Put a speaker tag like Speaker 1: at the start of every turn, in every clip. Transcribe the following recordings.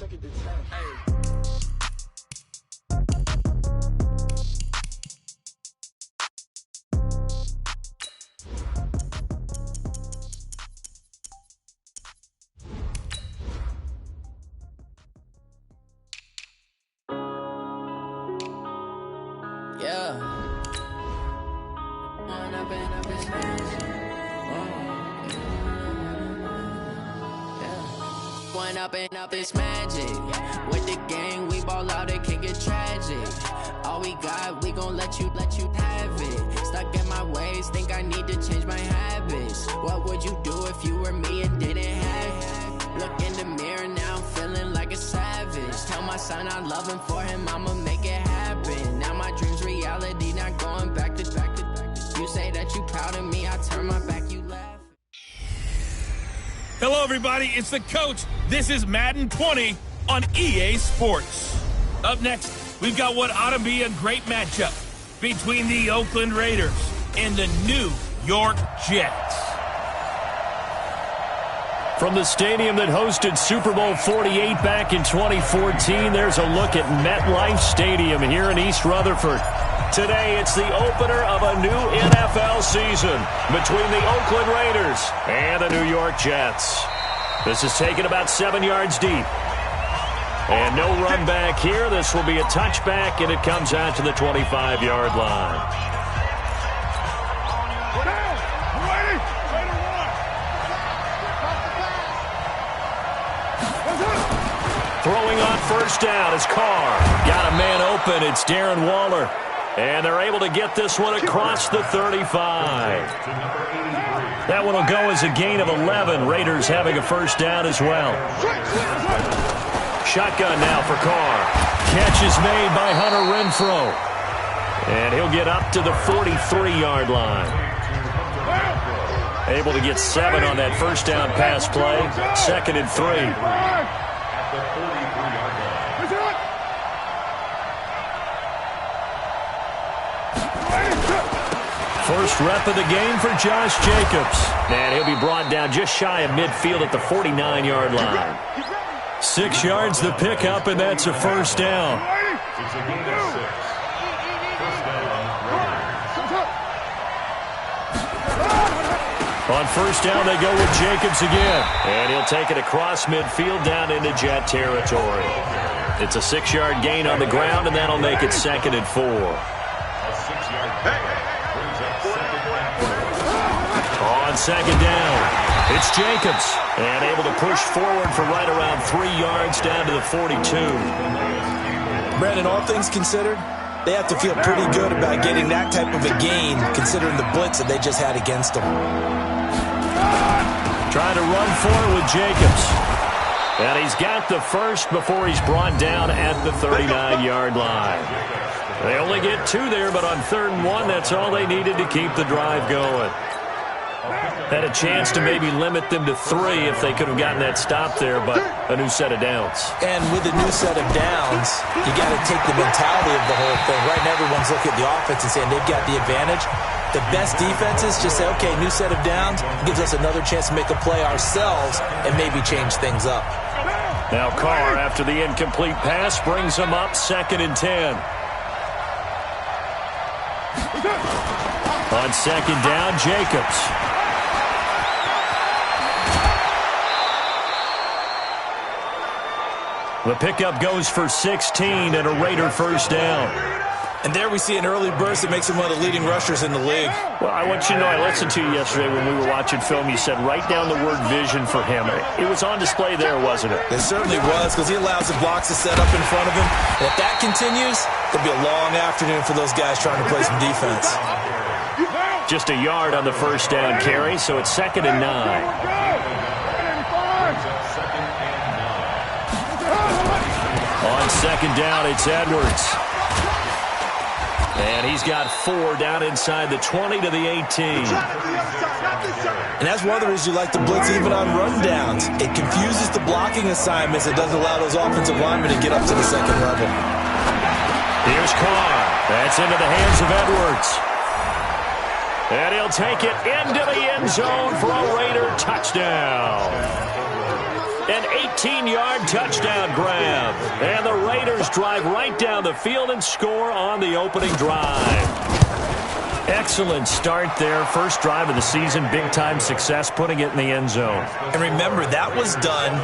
Speaker 1: took it to 10. Hey.
Speaker 2: Yeah. One up and up is magic. Yeah. One up and up is magic. With the gang, we ball out, it can get tragic. All we got, we gon' let you have it. Stuck in my ways, think I need to change my habits. What would you do if you were me and didn't have it? Look in the mirror, now I'm feeling like a savage. Tell my son I love him, for him I'ma make it happen. Now my dream's reality, not going back to. You say that you proud of me, I turn my back, you laugh.
Speaker 3: Hello, everybody. It's the coach. This is Madden 20 on EA Sports. Up next, we've got what ought to be a great matchup between the Oakland Raiders and the New York Jets.
Speaker 4: From the stadium that hosted Super Bowl 48 back in 2014, there's a look at MetLife Stadium here in East Rutherford. Today, it's the opener of a new NFL season between the Oakland Raiders and the New York Jets. This is taken about 7 yards deep. And no run back here. This will be a touchback, and it comes out to the 25-yard line. Throwing on first down is Carr. Got a man open. It's Darren Waller. And they're able to get this one across the 35. That one will go as a gain of 11. Raiders having a first down as well. Shotgun now for Carr. Catch is made by Hunter Renfrow. And he'll get up to the 43-yard line. Able to get 7 on that first down pass play. 2nd and 3. First rep of the game for Josh Jacobs. And he'll be brought down just shy of midfield at the 49-yard line. 6 yards the pickup, and that's a first down. On first down, they go with Jacobs again. And he'll take it across midfield down into Jet territory. It's a 6-yard gain on the ground, and that'll make it 2nd and 4. On second down, it's Jacobs. And able to push forward for right around 3 yards down to the 42.
Speaker 5: Brandon, all things considered, they have to feel pretty good about getting that type of a gain, considering the blitz that they just had against them.
Speaker 4: Trying to run forward with Jacobs. And he's got the first before he's brought down at the 39-yard line. They only get 2 there, but on 3rd and 1, that's all they needed to keep the drive going. Had a chance to maybe limit them to 3 if they could have gotten that stop there, but a new set of downs.
Speaker 5: And with a new set of downs, you got to take the mentality of the whole thing. Right now, everyone's looking at the offense and saying they've got the advantage. The best defenses just say, okay, new set of downs, gives us another chance to make a play ourselves and maybe change things up.
Speaker 4: Now Carr, after the incomplete pass, brings him up 2nd and 10. On second down, Jacobs. The pickup goes for 16 and a Raider first down.
Speaker 5: And there we see an early burst that makes him one of the leading rushers in the league.
Speaker 4: Well, I want you to know, I listened to you yesterday when we were watching film. You said write down the word vision for him. It was on display there, wasn't it?
Speaker 5: It certainly was, because he allows the blocks to set up in front of him. And if that continues, it'll be a long afternoon for those guys trying to play some defense.
Speaker 4: Just a yard on the first down carry, so it's 2nd and 9. On second down, it's Edwards. And he's got 4 down inside the 20 to the 18.
Speaker 5: And that's one of the reasons you like to blitz even on rundowns. It confuses the blocking assignments. It doesn't allow those offensive linemen to get up to the second level.
Speaker 4: Here's Carr. That's into the hands of Edwards. And he'll take it into the end zone for a Raider touchdown. An 18-yard touchdown grab. And the Raiders drive right down the field and score on the opening drive. Excellent start there. First drive of the season, big-time success, putting it in the end zone.
Speaker 5: And remember, that was done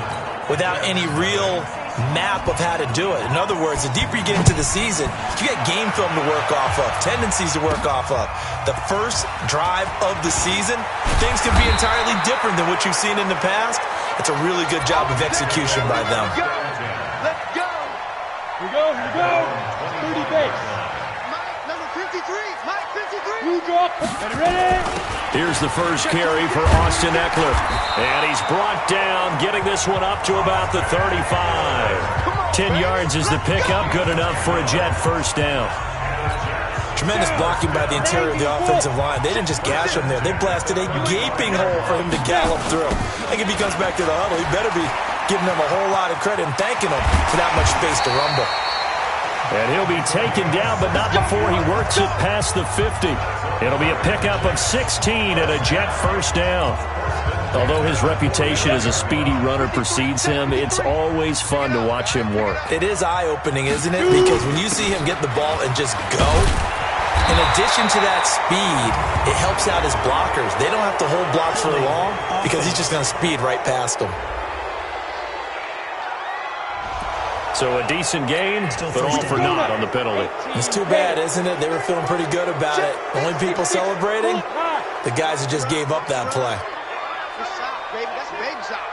Speaker 5: without any real map of how to do it. In other words, the deeper you get into the season, you get game film to work off of, tendencies to work off of. The first drive of the season, things can be entirely different than what you've seen in the past. It's a really good job of execution by them.
Speaker 1: Let's go. Here we go. 30 base. Mike, number 53. Mike, 53. Blue drop. Ready?
Speaker 4: Here's the first carry for Austin Eckler. And he's brought down, getting this one up to about the 35. 10 yards is the pickup, good enough for a Jet first down.
Speaker 5: Tremendous blocking by the interior of the offensive line. They didn't just gash him there. They blasted a gaping hole for him to gallop through. I think if he comes back to the huddle, he better be giving them a whole lot of credit and thanking them for that much space to rumble.
Speaker 4: And he'll be taken down, but not before he works it past the 50. It'll be a pickup of 16 and a Jet first down. Although his reputation as a speedy runner precedes him, it's always fun to watch him work.
Speaker 5: It is eye-opening, isn't it? Because when you see him get the ball and just go, in addition to that speed, it helps out his blockers. They don't have to hold blocks for long because he's just going to speed right past them.
Speaker 4: So a decent gain, but all for naught on the penalty.
Speaker 5: It's too bad, isn't it? They were feeling pretty good about it. The only people celebrating, the guys who just gave up that play.
Speaker 1: Good shot, baby. That's a big shot.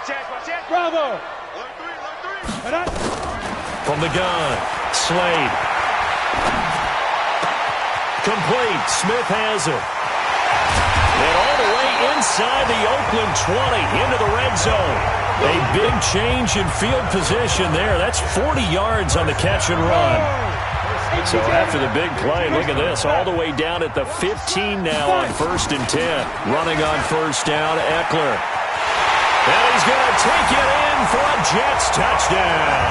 Speaker 1: Chance. Bravo.
Speaker 4: From the gun, Slade. Complete. Smith has it. And all the way inside the Oakland 20 into the red zone. A big change in field position there. That's 40 yards on the catch and run. So after the big play, look at this. All the way down at the 15 now on 1st and 10. Running on first down, Eckler. And he's going to take it in for a Jets touchdown.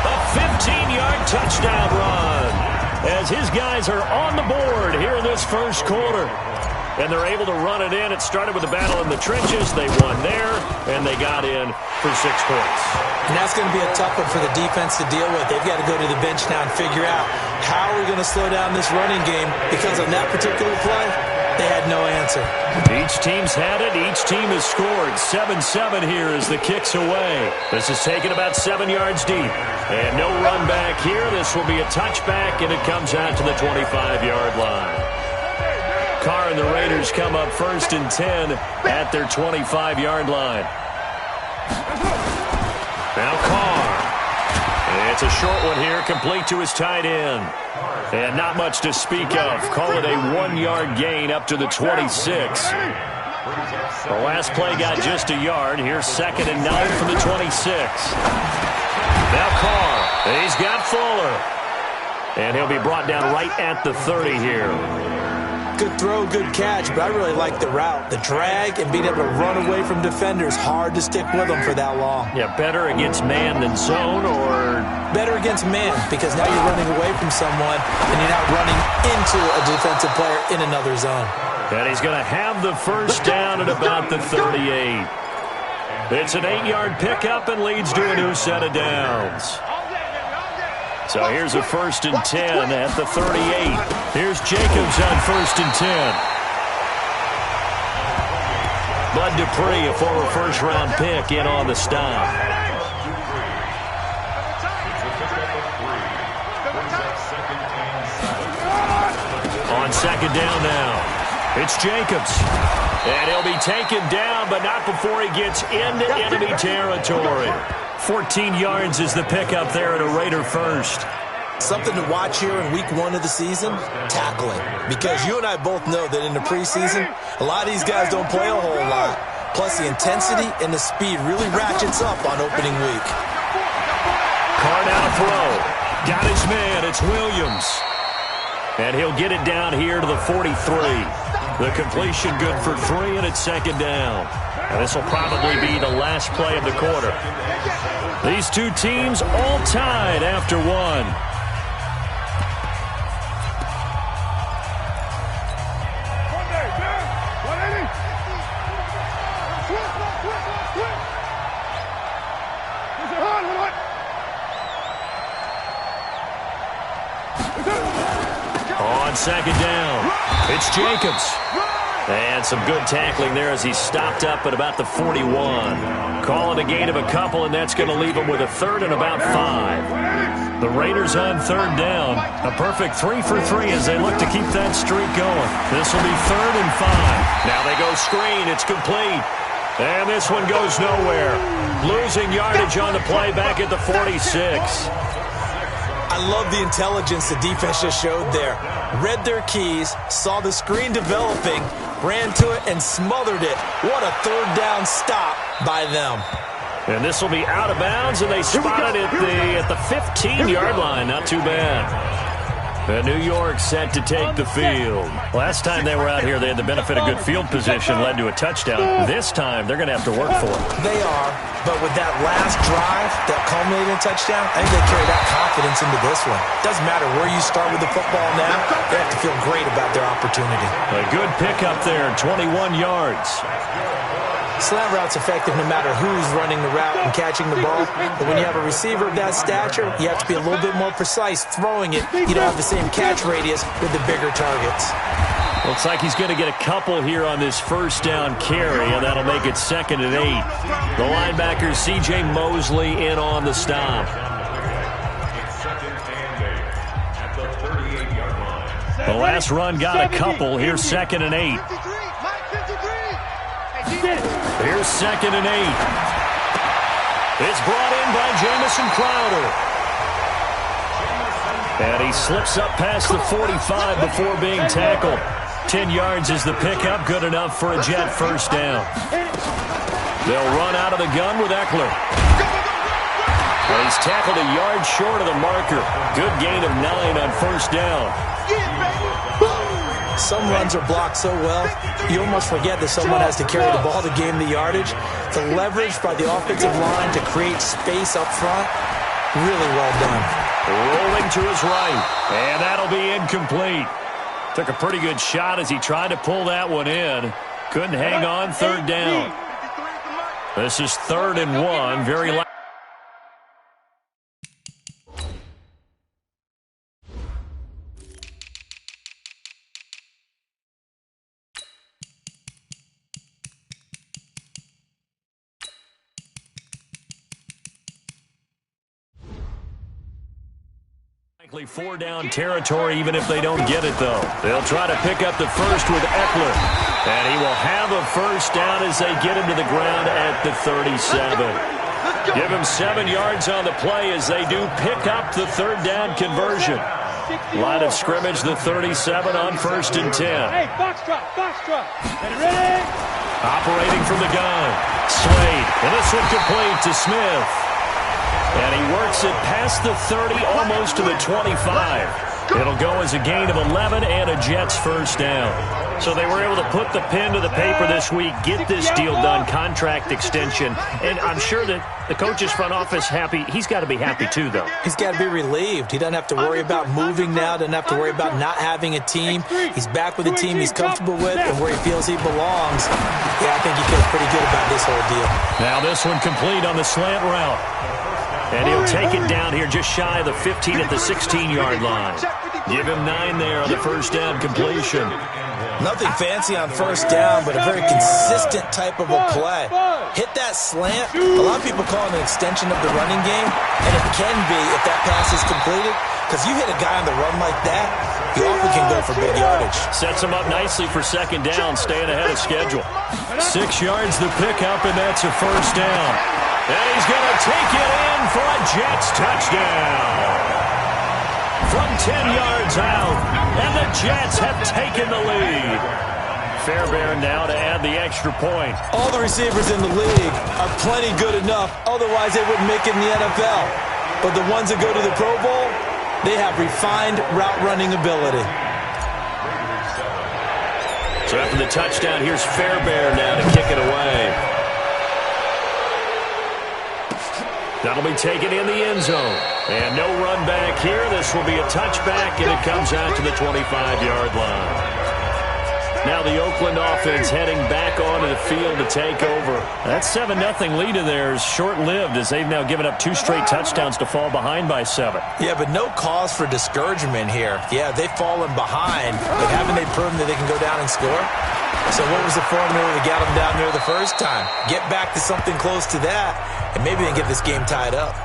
Speaker 4: A 15-yard touchdown run. As his guys are on the board here in this first quarter. And they're able to run it in. It started with a battle in the trenches. They won there, and they got in for 6 points.
Speaker 5: And that's going to be a tough one for the defense to deal with. They've got to go to the bench now and figure out how are we going to slow down this running game, because on that particular play, they had no answer.
Speaker 4: Each team's had it. Each team has scored. 7-7 here as the kick's away. This is taken about 7 yards deep. And no run back here. This will be a touchback, and it comes out to the 25-yard line. Carr and the Raiders come up 1st and 10 at their 25-yard line. Now Carr. It's a short one here, complete to his tight end. And not much to speak of. Call it a 1-yard gain up to the 26. The last play got just a yard. Here's 2nd and 9 from the 26. Now Carr. He's got Fuller. And he'll be brought down right at the 30 here.
Speaker 5: Good throw, good catch, but I really like the route. The drag and being able to run away from defenders, hard to stick with them for that long.
Speaker 4: Yeah, better against man than zone, or?
Speaker 5: Better against man, because now you're running away from someone and you're not running into a defensive player in another zone.
Speaker 4: And he's going to have the first down at about the 38. It's an 8-yard pickup and leads to a new set of downs. So here's a 1st and 10 at the 38. Here's Jacobs on 1st and 10. Bud Dupree, a former first-round pick, in on the stop. On 2nd down now, it's Jacobs. And he'll be taken down, but not before he gets into enemy territory. 14 yards is the pickup there at a Raider first.
Speaker 5: Something to watch here in week 1 of the season, tackling. Because you and I both know that in the preseason, a lot of these guys don't play a whole lot. Plus the intensity and the speed really ratchets up on opening week.
Speaker 4: Carr now to throw. Got his man, it's Williams. And he'll get it down here to the 43. The completion good for 3, and it's 2nd down. And this will probably be the last play of the quarter. These two teams all tied after 1. on second down. It's Jacobs. And some good tackling there as he stopped up at about the 41. Call it a gain of a couple, and that's going to leave him with a third and about 5. The Raiders on third down. A perfect 3 for 3 as they look to keep that streak going. This will be 3rd and 5. Now they go screen. It's complete. And this one goes nowhere. Losing yardage on the play back at the 46.
Speaker 5: I love the intelligence the defense just showed there. Read their keys, saw the screen developing, ran to it, and smothered it. What a third down stop by them.
Speaker 4: And this will be out of bounds, and they spotted it at the 15-yard line. Not too bad. And New York set to take the field. Last time they were out here, they had the benefit of good field position, led to a touchdown. This time, they're going to have to work for it.
Speaker 5: They are, but with that last drive that culminated in a touchdown, I think they carry that confidence into this one. Doesn't matter where you start with the football now, they have to feel great about their opportunity.
Speaker 4: A good pickup there, 21 yards.
Speaker 5: Slant route's effective no matter who's running the route and catching the ball. But when you have a receiver of that stature, you have to be a little bit more precise throwing it. You don't have the same catch radius with the bigger targets.
Speaker 4: Looks like he's going to get a couple here on this first down carry, and that'll make it 2nd and 8. The linebacker, C.J. Mosley, in on the stop. The last run got a couple. Here's 2nd and 8. Here's 2nd and 8. It's brought in by Jamison Crowder. And he slips up past the 45 before being tackled. 10 yards is the pickup, good enough for a Jet first down. They'll run out of the gun with Eckler. And he's tackled a yard short of the marker. Good gain of 9 on first down.
Speaker 5: Some runs are blocked so well, you almost forget that someone has to carry the ball to gain the yardage. The leverage by the offensive line to create space up front, really well done.
Speaker 4: Rolling to his right, and that'll be incomplete. Took a pretty good shot as he tried to pull that one in. Couldn't hang on, third down. This is 3rd and 1, very likely. Likely 4-down territory even if they don't get it, though. They'll try to pick up the first with Eckler. And he will have a first down as they get him to the ground at the 37. Give him 7 yards on the play as they do pick up the third down conversion. Line of scrimmage, the 37 on 1st and 10.
Speaker 1: Hey, box drop. Ready?
Speaker 4: Operating from the gun. Slade. And this one complete to Smith. And he works it past the 30, almost to the 25. It'll go as a gain of 11 and a Jets first down. So they were able to put the pen to the paper this week, get this deal done, contract extension. And I'm sure that the coach's front office happy. He's got to be happy too, though.
Speaker 5: He's got to be relieved. He doesn't have to worry about moving now, doesn't have to worry about not having a team. He's back with a team he's comfortable with and where he feels he belongs. Yeah, I think he feels pretty good about this whole deal.
Speaker 4: Now this one complete on the slant route. And he'll take it down here just shy of the 15 at the 16-yard line. Give him 9 there on the first down completion.
Speaker 5: Nothing fancy on first down, but a very consistent type of a play. Hit that slant. A lot of people call it an extension of the running game, and it can be if that pass is completed, because you hit a guy on the run like that, you often can go for big yardage.
Speaker 4: Sets him up nicely for second down, staying ahead of schedule. 6 yards the pickup, and that's a first down. And he's going to take it in for a Jets touchdown. From 10 yards out, and the Jets have taken the lead. Fairbairn now to add the extra point.
Speaker 5: All the receivers in the league are plenty good enough, otherwise they wouldn't make it in the NFL. But the ones that go to the Pro Bowl, they have refined route running ability.
Speaker 4: So after the touchdown, here's Fairbairn now to kick it away. That'll be taken in the end zone. And no run back here. This will be a touchback, and it comes out to the 25-yard line. Now the Oakland offense heading back onto the field to take over. That 7-0 lead of theirs short-lived as they've now given up 2 straight touchdowns to fall behind by 7.
Speaker 5: Yeah, but no cause for discouragement here. Yeah, they've fallen behind, but haven't they proven that they can go down and score? So what was the formula that got them down there the first time? Get back to something close to that, and maybe they can get this game tied up.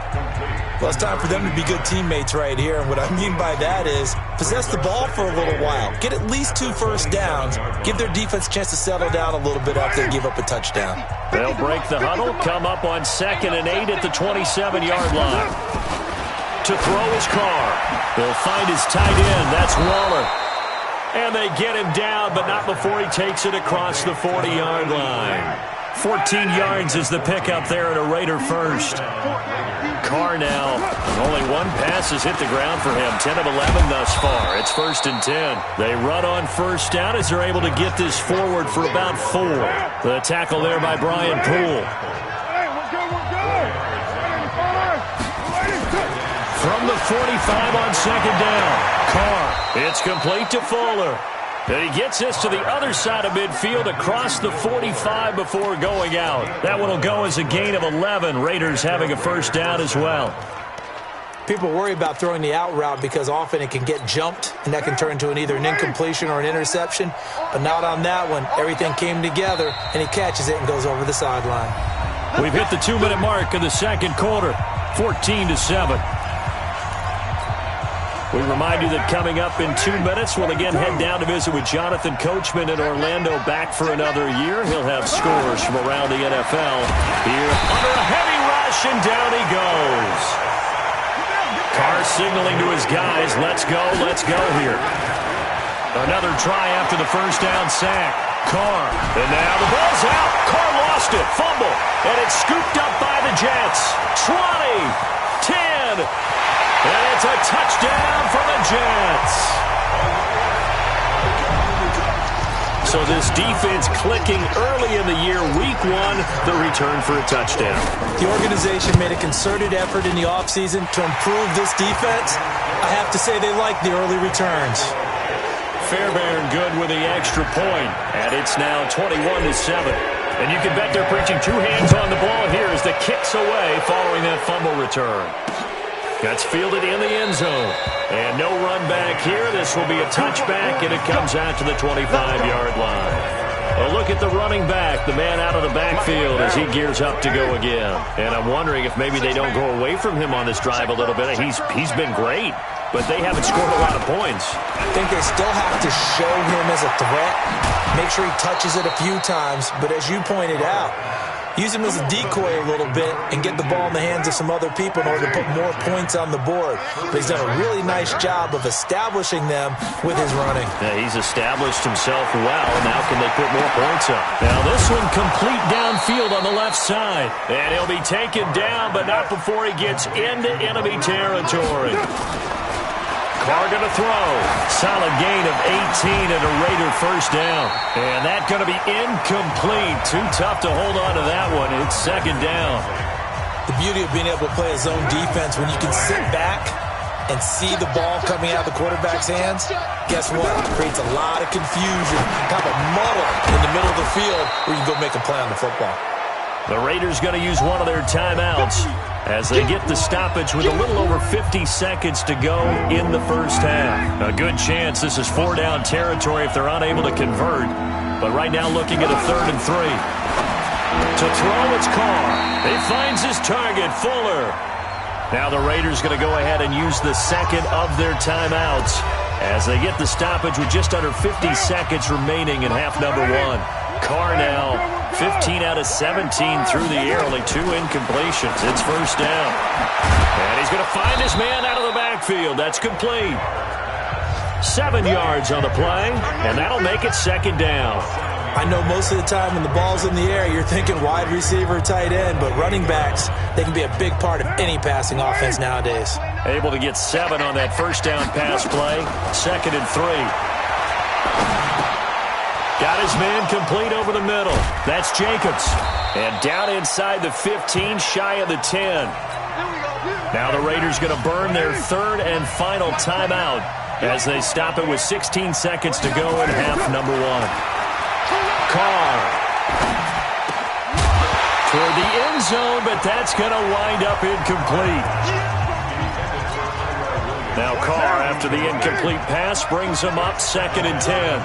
Speaker 5: Well, it's time for them to be good teammates right here, and what I mean by that is possess the ball for a little while. Get at least 2 first downs. Give their defense a chance to settle down a little bit after they give up a touchdown.
Speaker 4: They'll break the huddle, come up on 2nd and 8 at the 27-yard line. To throw his Carr. They'll find his tight end. That's Waller. And they get him down, but not before he takes it across the 40-yard line. 14 yards is the pickup there at a Raider first. Carr now, only 1 pass has hit the ground for him. 10 of 11 thus far. It's 1st and 10. They run on first down as they're able to get this forward for about 4. The tackle there by Brian Poole. From the 45 on 2nd down. Carr, it's complete to Fuller. And he gets this to the other side of midfield across the 45 before going out. That one will go as a gain of 11. Raiders having a first down as well.
Speaker 5: People worry about throwing the out route because often it can get jumped, and that can turn into either an incompletion or an interception. But not on that one. Everything came together, and he catches it and goes over the sideline.
Speaker 4: We've hit the 2-minute mark of the second quarter, 14-7. We remind you that coming up in 2 minutes, we'll again head down to visit with Jonathan Coachman in Orlando, back for another year. He'll have scores from around the NFL. Here under a heavy rush, and down he goes. Carr signaling to his guys, let's go here. Another try after the first down sack. Carr, and now the ball's out. Carr lost it, fumble, and it's scooped up by the Jets. 20, 10, and it's a touchdown for the Jets. So this defense clicking early in the year. Week 1, the return for a touchdown.
Speaker 5: The organization made a concerted effort in the offseason to improve this defense. I have to say they like the early returns.
Speaker 4: Fairbairn good with the extra point, and it's now 21-7. And you can bet they're preaching 2 hands on the ball here as the kick's away following that fumble return. That's fielded in the end zone. And no run back here. This will be a touchback, and it comes out to the 25-yard line. A look at the running back, the man out of the backfield as he gears up to go again. And I'm wondering if maybe they don't go away from him on this drive a little bit. He's been great, but they haven't scored a lot of points.
Speaker 5: I think they still have to show him as a threat, make sure he touches it a few times. But as you pointed out, use him as a decoy a little bit and get the ball in the hands of some other people in order to put more points on the board. But he's done a really nice job of establishing them with his running.
Speaker 4: Yeah, he's established himself well. Now can they put more points up? Now this one complete downfield on the left side. And he'll be taken down, but not before he gets into enemy territory. Carr going to throw. Solid gain of 18 and a Raider first down. And that going to be incomplete. Too tough to hold on to that one. It's 2nd down.
Speaker 5: The beauty of being able to play a zone defense when you can sit back and see the ball coming out of the quarterback's hands, guess what? It creates a lot of confusion, kind of a muddle in the middle of the field where you can go make a play on the football.
Speaker 4: The Raiders going to use one of their timeouts as they get the stoppage with a little over 50 seconds to go in the first half. A good chance this is 4-down territory if they're unable to convert. But right now looking at a 3rd and 3. To throw, it's Carr. He finds his target, Fuller. Now the Raiders going to go ahead and use the second of their timeouts as they get the stoppage with just under 50 seconds remaining in half number 1. Carr now 15 out of 17 through the air, only 2 incompletions. It's first down. And he's going to find his man out of the backfield. That's complete. 7 yards on the play, and that'll make it 2nd down.
Speaker 5: I know most of the time when the ball's in the air, you're thinking wide receiver, tight end, but running backs, they can be a big part of any passing offense nowadays.
Speaker 4: Able to get 7 on that first down pass play. 2nd and 3. Got his man complete over the middle. That's Jacobs. And down inside the 15, shy of the 10. Now the Raiders going to burn their 3rd and final timeout as they stop it with 16 seconds to go in half number 1. Carr. Toward the end zone, but that's going to wind up incomplete. Now Carr, after the incomplete pass, brings him up 2nd and 10.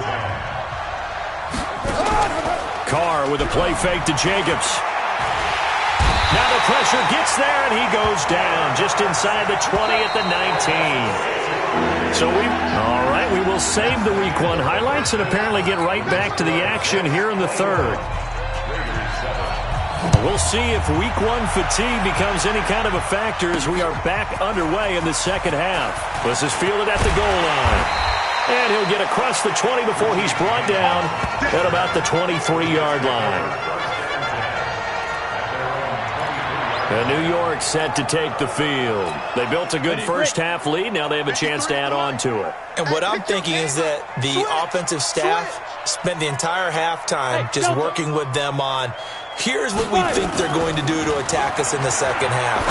Speaker 4: Carr with a play fake to Jacobs. Now the pressure gets there, and he goes down just inside the 20 at the 19. So all right, we will save the Week 1 highlights and apparently get right back to the action here in the 3rd. We'll see if Week 1 fatigue becomes any kind of a factor as we are back underway in the 2nd half. This is fielded at the goal line. And he'll get across the 20 before he's brought down at about the 23-yard line. And New York set to take the field. They built a good first-half lead. Now they have a chance to add on to it.
Speaker 5: And what I'm thinking is that the offensive staff spent the entire halftime just working with them on, here's what we think they're going to do to attack us in the 2nd half.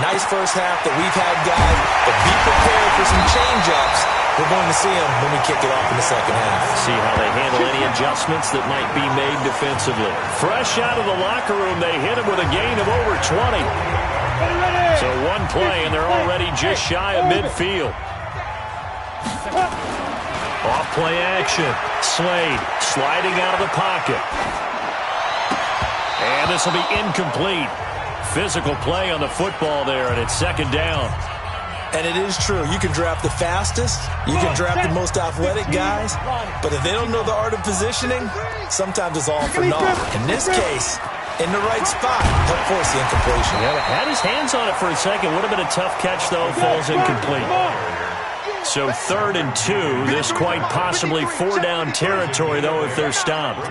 Speaker 5: Nice first half that we've had, guys, but be prepared for some change-ups. We're going to see them when we kick it off in the 2nd half.
Speaker 4: See how they handle any adjustments that might be made defensively. Fresh out of the locker room, they hit him with a gain of over 20. So one play, and they're already just shy of midfield. Off play action. Slade sliding out of the pocket. And this will be incomplete. Physical play on the football there, and it's 2nd down.
Speaker 5: And it is true. You can draft the fastest. You can draft the most athletic guys. But if they don't know the art of positioning, sometimes it's all for naught. In this case, in the right spot, help force the incompletion.
Speaker 4: Yeah, had his hands on it for a second. Would have been a tough catch, though. Falls incomplete. So 3rd and 2. This quite possibly 4-down territory, though, if they're stopped.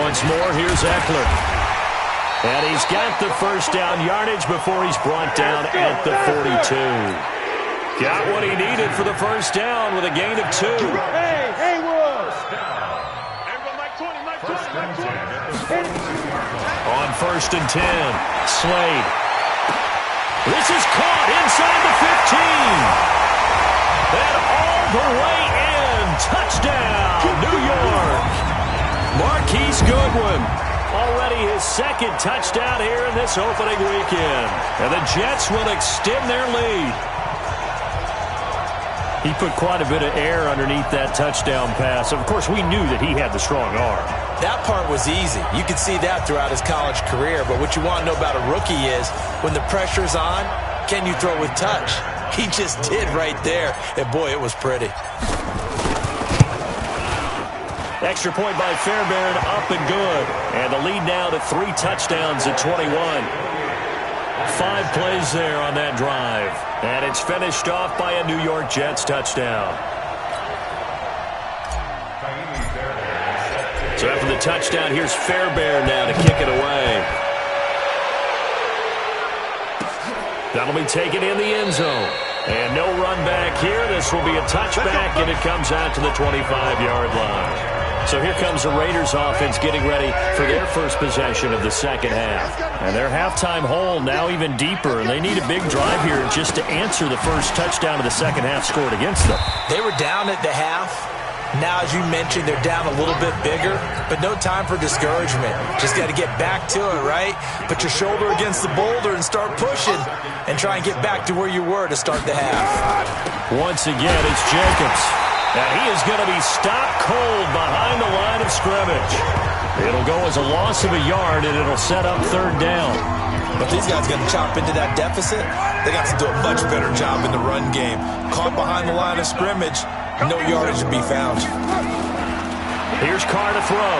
Speaker 4: Once more, here's Eckler. And he's got the first down yardage before he's brought down at the 42. Got what he needed for the first down with a gain of 2.
Speaker 1: Hey, Haywood!
Speaker 4: On 1st and 10, Slade. This is caught inside the 15. And all the way in. Touchdown, New York. Marquise Goodwin. Already his 2nd touchdown here in this opening weekend. And the Jets will extend their lead. He put quite a bit of air underneath that touchdown pass. Of course, we knew that he had the strong arm.
Speaker 5: That part was easy. You could see that throughout his college career. But what you want to know about a rookie is when the pressure's on, can you throw with touch? He just did right there. And, boy, it was pretty.
Speaker 4: Extra point by Fairbairn, up and good. And the lead now to 3 touchdowns at 21. 5 plays there on that drive. And it's finished off by a New York Jets touchdown. So after the touchdown, here's Fairbairn now to kick it away. That'll be taken in the end zone. And no run back here. This will be a touchback, and it comes out to the 25-yard line. So here comes the Raiders offense getting ready for their first possession of the 2nd half. And their halftime hole now even deeper, and they need a big drive here just to answer the first touchdown of the 2nd half scored against them.
Speaker 5: They were down at the half. Now, as you mentioned, they're down a little bit bigger, but no time for discouragement. Just got to get back to it, right? Put your shoulder against the boulder and start pushing and try and get back to where you were to start the half.
Speaker 4: Once again, it's Jacobs. And he is going to be stopped cold behind the line of scrimmage. It'll go as a loss of a yard, and it'll set up 3rd down.
Speaker 5: But these guys going to chop into that deficit. They got to do a much better job in the run game. Caught behind the line of scrimmage, no yardage to be found.
Speaker 4: Here's Carr to throw.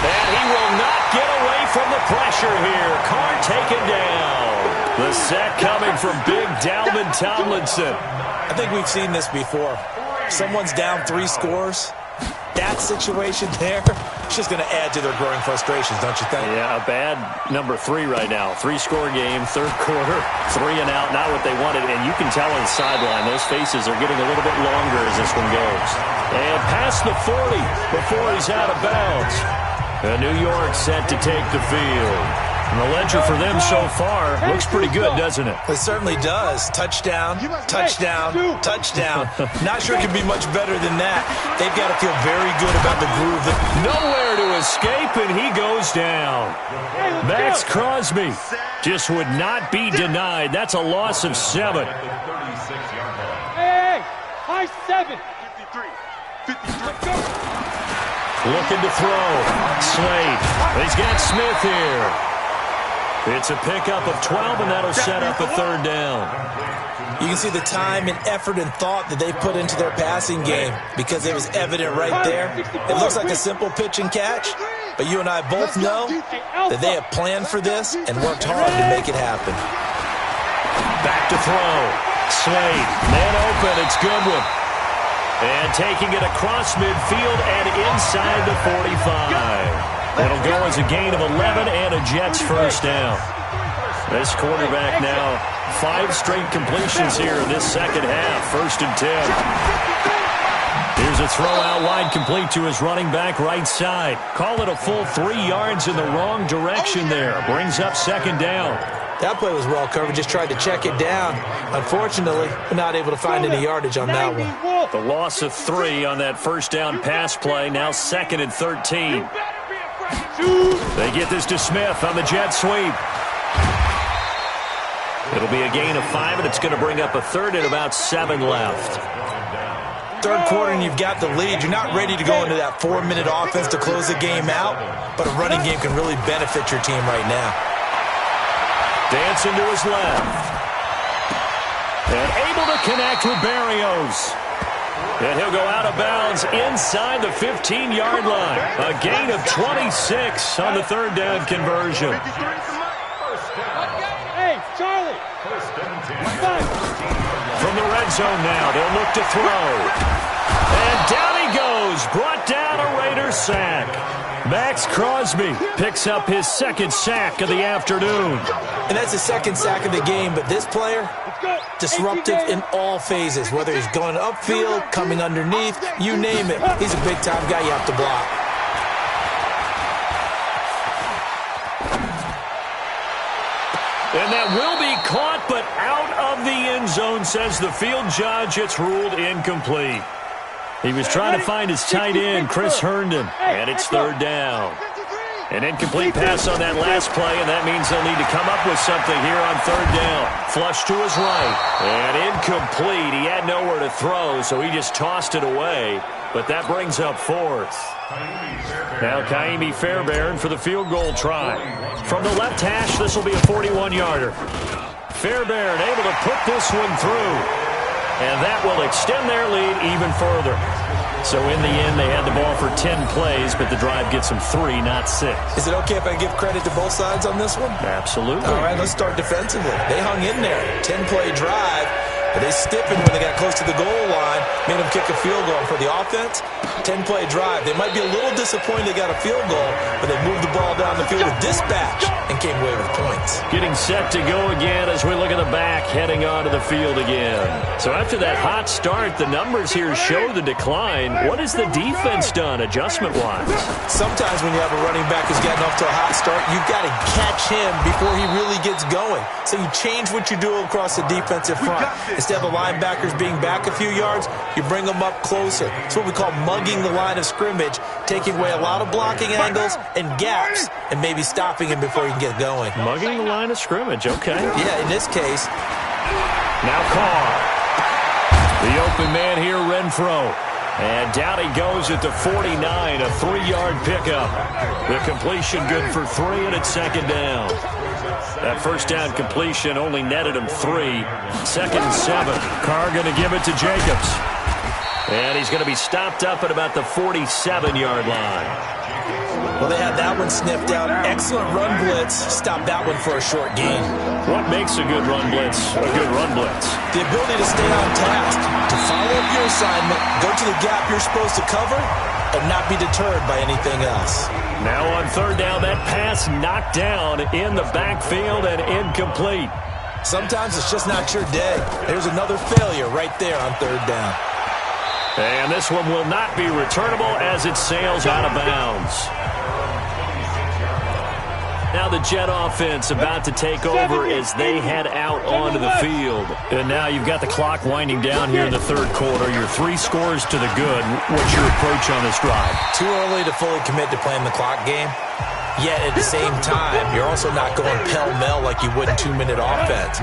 Speaker 4: And he will not get away from the pressure here. Carr taken down. The sack coming from big Dalvin Tomlinson.
Speaker 5: I think we've seen this before. Someone's down 3 scores. That situation there, it's just going to add to their growing frustrations, don't you think?
Speaker 4: Yeah, a bad number 3 right now. 3-score game, 3rd quarter, 3 and out, not what they wanted. And you can tell on the sideline, those faces are getting a little bit longer as this one goes. And past the 40 before he's out of bounds. And New York set to take the field. And the ledger for them so far looks pretty good, doesn't it?
Speaker 5: It certainly does. Touchdown, touchdown, touchdown. Not sure it could be much better than that. They've got to feel very good about the groove.
Speaker 4: Nowhere to escape, and he goes down. Max Crosby just would not be denied. That's a loss of 7.
Speaker 1: Hey, high 7. 53.
Speaker 4: Looking to throw. Slade. He's got Smith here. It's a pickup of 12, and that'll set up a 3rd down.
Speaker 5: You can see the time and effort and thought that they put into their passing game because it was evident right there. It looks like a simple pitch and catch, but you and I both know that they have planned for this and worked hard to make it happen.
Speaker 4: Back to throw. Slade. Man open. It's Goodwin. And taking it across midfield and inside the 45. It'll go as a gain of 11 and a Jets 1st down. This quarterback now 5 straight completions here in this 2nd half. 1st and 10. Here's a throw out wide, complete to his running back right side. Call it a full 3 yards in the wrong direction there. Brings up 2nd down.
Speaker 5: That play was well covered. Just tried to check it down. Unfortunately, we're not able to find any yardage on that one.
Speaker 4: The loss of 3 on that 1st down pass play. Now 2nd and 13. They get this to Smith on the jet sweep. It'll be a gain of 5, and it's going to bring up a 3rd and about 7 left.
Speaker 5: 3rd quarter, and you've got the lead. You're not ready to go into that 4-minute offense to close the game out, but a running game can really benefit your team right now.
Speaker 4: Dancing to his left. And able to connect with Berrios. And he'll go out of bounds inside the 15-yard line. A gain of 26 on the 3rd down conversion.
Speaker 1: Hey, Charlie.
Speaker 4: From the red zone now, they'll look to throw. And down he goes. Brought down a Raiders sack. Max Crosby picks up his 2nd sack of the afternoon.
Speaker 5: And that's the 2nd sack of the game, but this player, disruptive in all phases, whether he's going upfield, coming underneath, you name it. He's a big-time guy you have to block.
Speaker 4: And that will be caught, but out of the end zone, says the field judge. It's ruled incomplete. He was trying to find his tight end, Chris Herndon, and it's 3rd down. An incomplete pass on that last play, and that means they'll need to come up with something here on 3rd down. Flush to his right, and incomplete. He had nowhere to throw, so he just tossed it away, but that brings up 4th. Now Kaimi Fairbairn for the field goal try. From the left hash, this will be a 41-yarder. Fairbairn able to put this one through. And that will extend their lead even further. So in the end, they had the ball for 10 plays, but the drive gets them 3, not 6.
Speaker 5: Is it okay if I give credit to both sides on this one?
Speaker 4: Absolutely.
Speaker 5: All right, let's start defensively. They hung in there. 10-play drive. But they stiffened when they got close to the goal line, made them kick a field goal. For the offense, 10-play drive. They might be a little disappointed they got a field goal, but they moved the ball down the field with dispatch and came away with points.
Speaker 4: Getting set to go again as we look at the back, heading onto the field again. So after that hot start, the numbers here show the decline. What has the defense done adjustment-wise?
Speaker 5: Sometimes when you have a running back who's gotten off to a hot start, you've got to catch him before he really gets going. So you change what you do across the defensive front. Instead of the linebackers being back a few yards, you bring them up closer. It's what we call mugging the line of scrimmage, taking away a lot of blocking angles and gaps, and maybe stopping him before he can get going.
Speaker 4: Mugging the line of scrimmage, okay.
Speaker 5: Yeah, in this case.
Speaker 4: Now Carr. The open man here, Renfro. And down he goes at the 49, a 3-yard pickup. The completion good for 3, and it's 2nd down. That 1st down completion only netted him 3. 2nd and 7. Carr going to give it to Jacobs. And he's going to be stopped up at about the 47-yard line.
Speaker 5: Well, they had that one sniffed out. Excellent run blitz. Stopped that one for a short gain.
Speaker 4: What makes a good run blitz a good run blitz?
Speaker 5: The ability to stay on task, to follow up your assignment, go to the gap you're supposed to cover, and not be deterred by anything else.
Speaker 4: Now on 3rd down, that pass knocked down in the backfield and incomplete.
Speaker 5: Sometimes it's just not your day. There's another failure right there on 3rd down.
Speaker 4: And this one will not be returnable as it sails out of bounds. Now the Jet offense about to take over as they head out onto the field. And now you've got the clock winding down here in the third quarter. Your 3 scores to the good. What's your approach on this drive?
Speaker 5: Too early to fully commit to playing the clock game. Yet at the same time, you're also not going pell-mell like you would in 2-minute offense.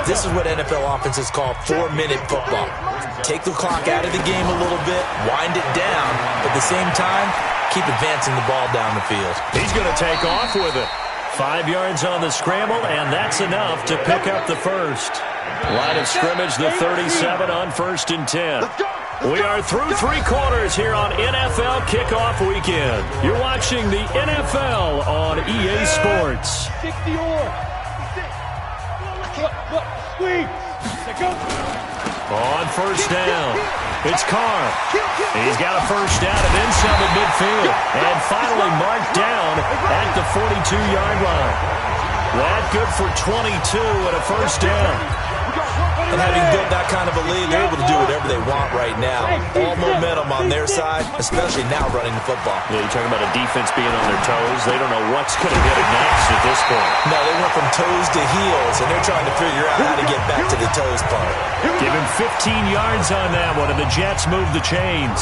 Speaker 5: This is what NFL offenses call 4-minute football. Take the clock out of the game a little bit, wind it down, but at the same time, keep advancing the ball down the field.
Speaker 4: He's going to take off with it. 5 yards on the scramble, and that's enough to pick up the first. Line of scrimmage, the 37 on 1st and 10. We are through 3 quarters here on NFL Kickoff Weekend. You're watching the NFL on EA Sports.
Speaker 1: 60-or. Squeeze.
Speaker 4: On 1st down, it's Carr. He's got a first down and then some at midfield. And finally marked down at the 42-yard line. That good for 22 and a first down.
Speaker 5: And having built that kind of a lead, they're able to do whatever they want right now. All momentum on their side, especially now running the football.
Speaker 4: Yeah, you're talking about a defense being on their toes. They don't know what's going to hit it next at this point.
Speaker 5: No, they went from toes to heels, and they're trying to figure out how to get back to the toes part.
Speaker 4: Give him 15 yards on that one, and the Jets move the chains.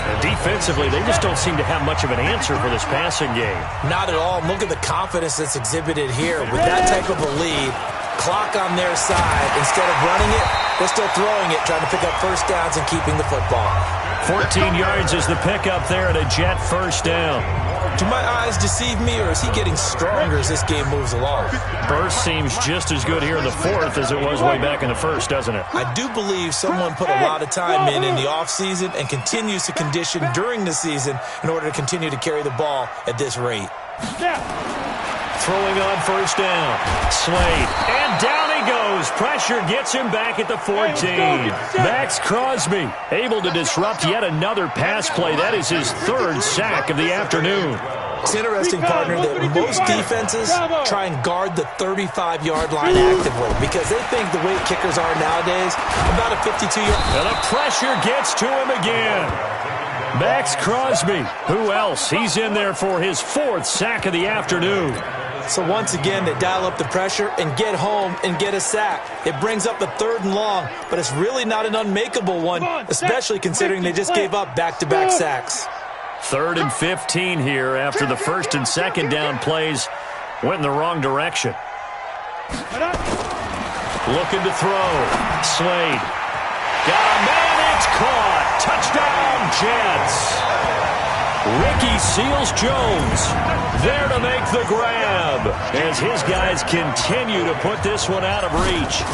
Speaker 4: And defensively, they just don't seem to have much of an answer for this passing game.
Speaker 5: Not at all. Look at the confidence that's exhibited here. With that type of a lead, clock on their side, instead of running it, they're still throwing it, trying to pick up first downs and keeping the football.
Speaker 4: 14 yards is the pickup there at a Jet first down.
Speaker 5: Do my eyes deceive me, or is he getting stronger as this game moves along?
Speaker 4: Burst seems just as good here in the 4th as it was way back in the 1st, doesn't it?
Speaker 5: I do believe someone put a lot of time in the offseason and continues to condition during the season in order to continue to carry the ball at this rate.
Speaker 4: Throwing on first down. Slade. And down he goes. Pressure gets him back at the 14. Max Crosby able to disrupt yet another pass play. That is his 3rd sack of the afternoon.
Speaker 5: It's interesting, partner, that most defenses try and guard the 35-yard line actively because they think the way kickers are nowadays, about a 52-yard.
Speaker 4: And the pressure gets to him again. Max Crosby. Who else? He's in there for his 4th sack of the afternoon.
Speaker 5: So once again, they dial up the pressure and get home and get a sack. It brings up a 3rd and long, but it's really not an unmakeable one, especially considering they just gave up back-to-back sacks.
Speaker 4: 3rd and 15 here after the 1st and 2nd down plays went in the wrong direction. Looking to throw. Slade. Got a man, it's caught. Touchdown, Jets. Ricky Seals-Jones there to make the grab as his guys continue to put this one out of reach.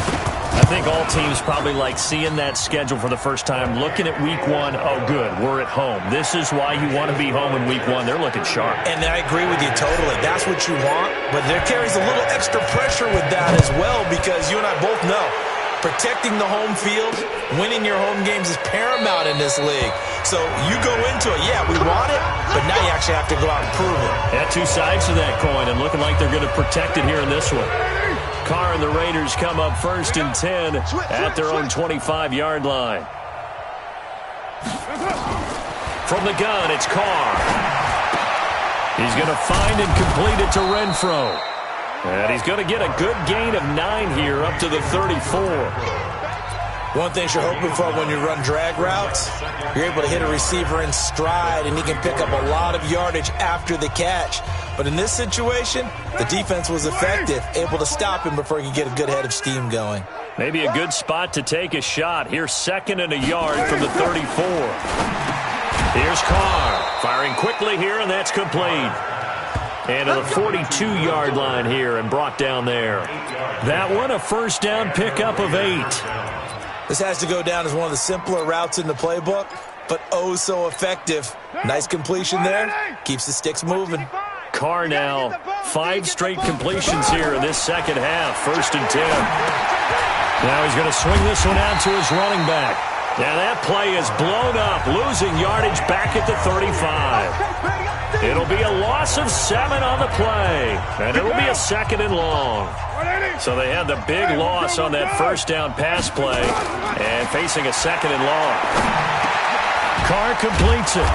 Speaker 4: I think all teams probably like seeing that schedule for the first time, looking at week 1. Oh, good, we're at home. This is why you want to be home in week 1. They're looking sharp.
Speaker 5: And I agree with you totally. That's what you want, but there carries a little extra pressure with that as well because you and I both know protecting the home field, winning your home games is paramount in this league. So you go into it, yeah, we want it, but now you actually have to go out and prove it.
Speaker 4: Yeah, 2 sides to that coin, and looking like they're going to protect it here in this one. Carr and the Raiders come up 1st and 10 at their own 25-yard line. From the gun, it's Carr. He's going to find and complete it to Renfro. And he's going to get a good gain of 9 here up to the 34.
Speaker 5: One thing you're hoping for when you run drag routes, you're able to hit a receiver in stride, and he can pick up a lot of yardage after the catch. But in this situation, the defense was effective, able to stop him before he could get a good head of steam going.
Speaker 4: Maybe a good spot to take a shot. Here's 2nd and a yard from the 34. Here's Carr, firing quickly here, and that's complete. And to the 42-yard line here and brought down there. That one, a first down pickup of 8.
Speaker 5: This has to go down as one of the simpler routes in the playbook, but oh so effective. Nice completion there. Keeps the sticks moving.
Speaker 4: Carr now, 5 straight completions here in this second half. 1st and 10. Now he's going to swing this one out to his running back. Now that play is blown up, losing yardage back at the 35. It'll be a loss of 7 on the play, and it'll be a 2nd and long. So they had the big loss on that first down pass play and facing a 2nd and long. Carr completes it.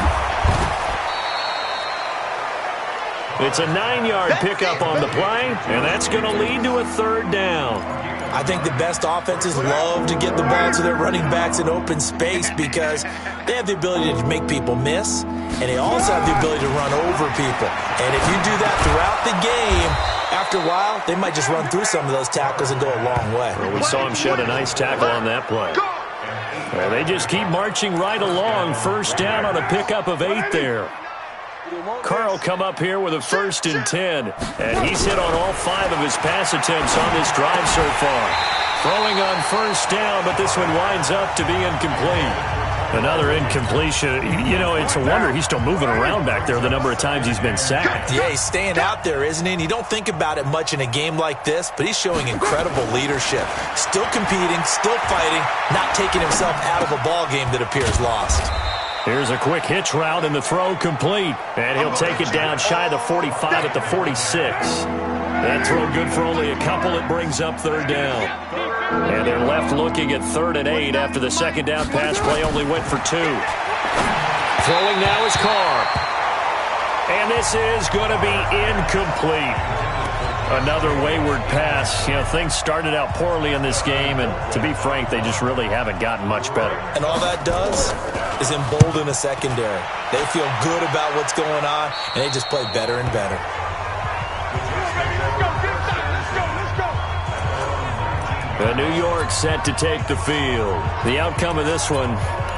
Speaker 4: It's a 9-yard pickup on the play, and that's going to lead to a third down.
Speaker 5: I think the best offenses love to get the ball to their running backs in open space because they have the ability to make people miss, and they also have the ability to run over people. And if you do that throughout the game, after a while, they might just run through some of those tackles and go a long way.
Speaker 4: Well, we saw him shed a nice tackle on that play. Well, they just keep marching right along. First down on a pickup of 8 there. Carl come up here with a 1st and 10, and he's hit on all 5 of his pass attempts on this drive so far. Throwing on first down, but this one winds up to be incomplete. Another incompletion. You know, it's a wonder he's still moving around back there the number of times he's been sacked.
Speaker 5: Yeah, he's staying out there, isn't he? And you don't think about it much in a game like this, but he's showing incredible leadership. Still competing, still fighting, not taking himself out of a ball game that appears lost.
Speaker 4: Here's a quick hitch route and the throw complete. And he'll take it down shy of the 45 at the 46. That throw good for only a couple. It brings up third down. And they're left looking at 3rd and 8 after the second down pass play only went for 2. Throwing now is Carr. And this is going to be incomplete. Another wayward pass. You know, things started out poorly in this game, and to be frank, they just really haven't gotten much better.
Speaker 5: And all that does is embolden a secondary. They feel good about what's going on, and they just play better and better.
Speaker 4: New York set to take the field. The outcome of this one,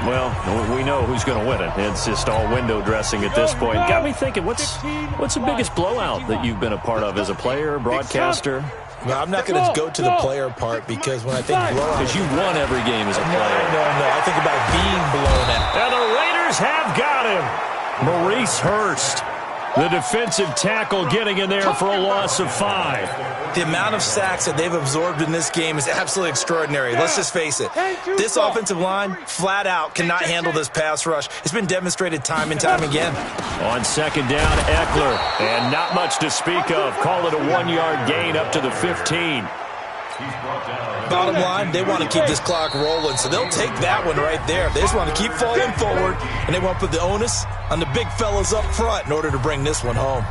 Speaker 4: well, we know who's going to win it. It's just all window dressing at this point. Got me thinking, what's the biggest blowout that you've been a part of as a player, broadcaster?
Speaker 5: Well, I'm not going to go to the player part because when I think blowout...
Speaker 4: Because you won every game as a player.
Speaker 5: No. I think about being blown out.
Speaker 4: And the Raiders have got him. Maurice Hurst, the defensive tackle, getting in there for a loss of 5.
Speaker 5: The amount of sacks that they've absorbed in this game is absolutely extraordinary. Let's just face it. This offensive line, flat out, cannot handle this pass rush. It's been demonstrated time and time again.
Speaker 4: On second down, Eckler. And not much to speak of. Call it a 1-yard gain up to the 15.
Speaker 5: Bottom line, they want to keep this clock rolling, so they'll take that one right there. They just want to keep falling forward, and they want to put the onus on the big fellas up front in order to bring this one home.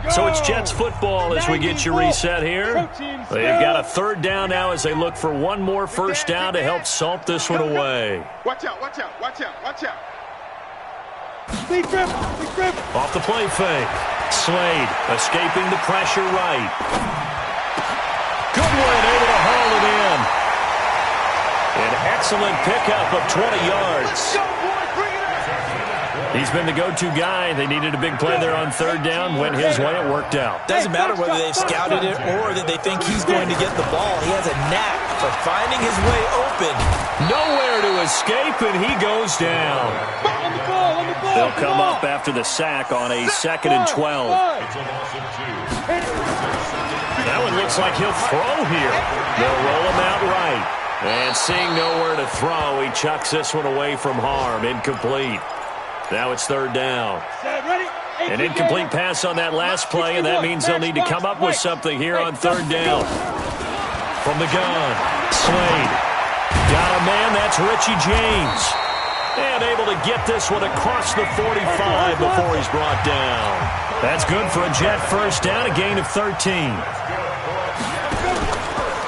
Speaker 4: So it's Jets football as we get you reset here. They've got a third down now as they look for one more first down to help salt this one away.
Speaker 1: Watch out. Big grip.
Speaker 4: Off the play fake. Slade escaping the pressure right. Goodwin able to haul it in. An excellent pickup of 20 yards. He's been the go-to guy. They needed a big play there on third down. Went his way. It worked out.
Speaker 5: Doesn't matter whether they've scouted it or that they think he's going to get the ball. He has a knack for finding his way open.
Speaker 4: Nowhere to escape, and he goes down.
Speaker 1: On the ball.
Speaker 4: They'll come up after the sack on a 2nd and 12. That one looks like he'll throw here. They'll roll him out right. And seeing nowhere to throw, he chucks this one away from harm. Incomplete. Now it's third down. An incomplete pass on that last play, and that means they'll need to come up with something here on third down. From the gun, Slade. Got a man, that's Richie James. And able to get this one across the 45 before he's brought down. That's good for a Jet first down, a gain of 13.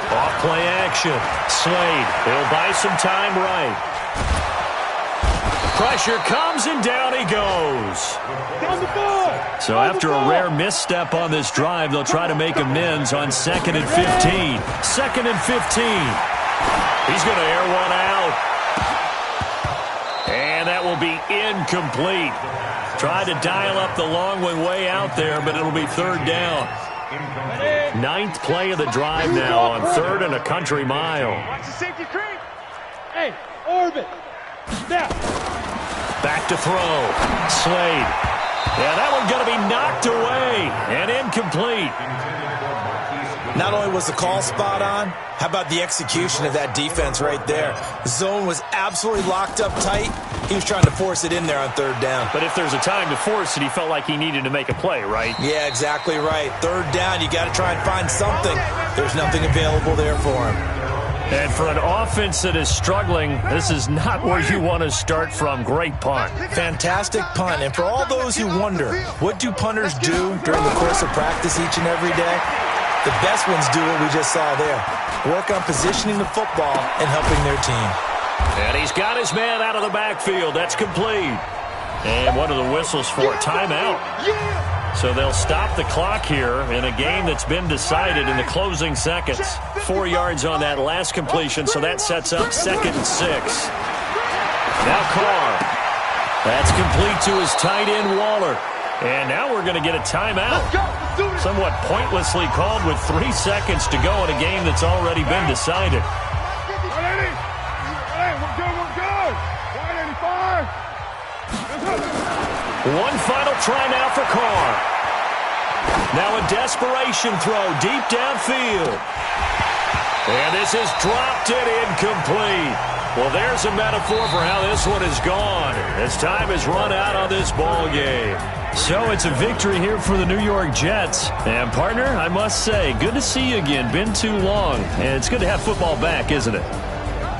Speaker 4: Off play action. Slade, he'll buy some time right. Pressure comes, and down he goes. So after a rare misstep on this drive, they'll try to make amends on 2nd and 15. 2nd and 15. He's going to air one out. And that will be incomplete. Tried to dial up the long one way out there, but it'll be third down. 9th play of the drive now on 3rd and a country mile.
Speaker 1: Watch the safety creep. Hey, orbit. Snap.
Speaker 4: Back to throw. Slade. Yeah, that one going to be knocked away and incomplete.
Speaker 5: Not only was the call spot on, how about the execution of that defense right there? The zone was absolutely locked up tight. He was trying to force it in there on third down.
Speaker 4: But if there's a time to force it, he felt like he needed to make a play, right?
Speaker 5: Yeah, exactly right. Third down, you got to try and find something. There's nothing available there for him.
Speaker 4: And for an offense that is struggling, this is not where you want to start from. Great punt.
Speaker 5: Fantastic punt. And for all those who wonder, what do punters do during the course of practice each and every day? The best ones do what we just saw there. Work on positioning the football and helping their team.
Speaker 4: And he's got his man out of the backfield. That's complete. And one of the whistles for a timeout. So they'll stop the clock here in a game that's been decided in the closing seconds. 4 yards on that last completion, so that sets up 2nd and 6. Now Carr. That's complete to his tight end, Waller. And now we're going to get a timeout. Somewhat pointlessly called with 3 seconds to go in a game that's already been decided. One final try now for Carr. Now a desperation throw deep downfield. And this is dropped and incomplete. Well, there's a metaphor for how this one is gone as time has run out on this ball game. So it's a victory here for the New York Jets. And, partner, I must say, good to see you again. Been too long. And it's good to have football back, isn't it?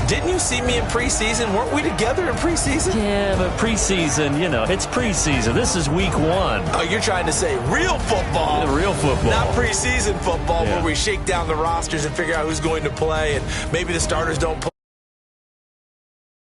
Speaker 5: Didn't you see me in preseason? Weren't we together in preseason?
Speaker 4: Yeah, but preseason, you know, it's preseason. This is week 1.
Speaker 5: Oh, you're trying to say real football.
Speaker 4: Real football.
Speaker 5: Not preseason football where we shake down the rosters and figure out who's going to play and maybe the starters don't play.